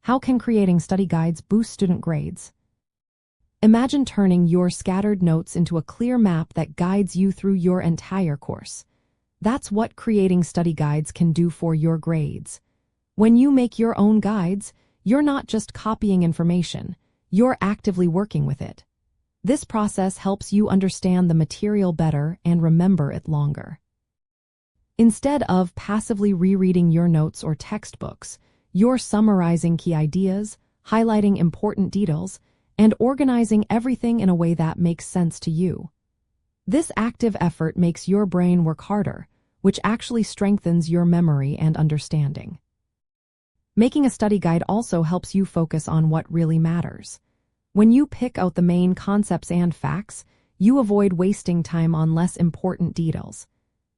How can creating study guides boost student grades? Imagine turning your scattered notes into a clear map that guides you through your entire course. That's what creating study guides can do for your grades. When you make your own guides, you're not just copying information, you're actively working with it. This process helps you understand the material better and remember it longer. Instead of passively rereading your notes or textbooks, you're summarizing key ideas, highlighting important details, and organizing everything in a way that makes sense to you. This active effort makes your brain work harder, which actually strengthens your memory and understanding. Making a study guide also helps you focus on what really matters. When you pick out the main concepts and facts, you avoid wasting time on less important details.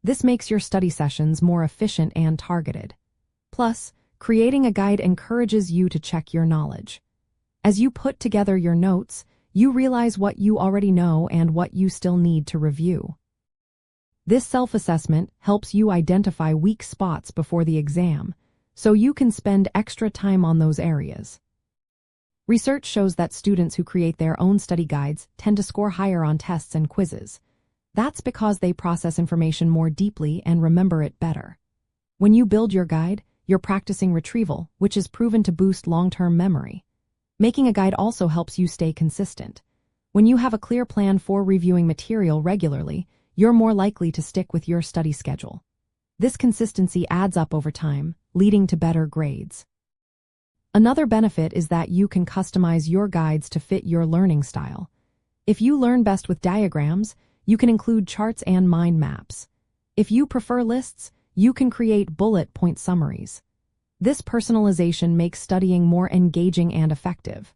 This makes your study sessions more efficient and targeted. Plus, creating a guide encourages you to check your knowledge. As you put together your notes, you realize what you already know and what you still need to review. This self-assessment helps you identify weak spots before the exam, so you can spend extra time on those areas. Research shows that students who create their own study guides tend to score higher on tests and quizzes. That's because they process information more deeply and remember it better. When you build your guide, you're practicing retrieval, which is proven to boost long-term memory. Making a guide also helps you stay consistent. When you have a clear plan for reviewing material regularly, you're more likely to stick with your study schedule. This consistency adds up over time, leading to better grades. Another benefit is that you can customize your guides to fit your learning style. If you learn best with diagrams, you can include charts and mind maps. If you prefer lists, you can create bullet point summaries. This personalization makes studying more engaging and effective.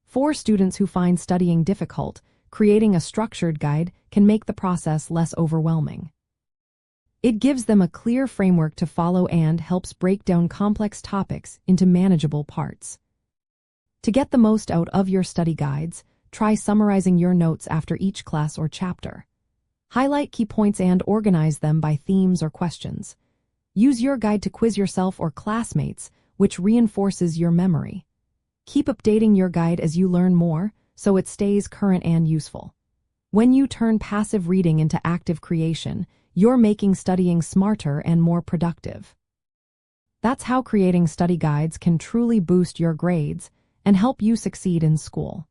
For students who find studying difficult, creating a structured guide can make the process less overwhelming. It gives them a clear framework to follow and helps break down complex topics into manageable parts. To get the most out of your study guides, try summarizing your notes after each class or chapter. Highlight key points and organize them by themes or questions. Use your guide to quiz yourself or classmates, which reinforces your memory. Keep updating your guide as you learn more, so it stays current and useful. When you turn passive reading into active creation, you're making studying smarter and more productive. That's how creating study guides can truly boost your grades and help you succeed in school.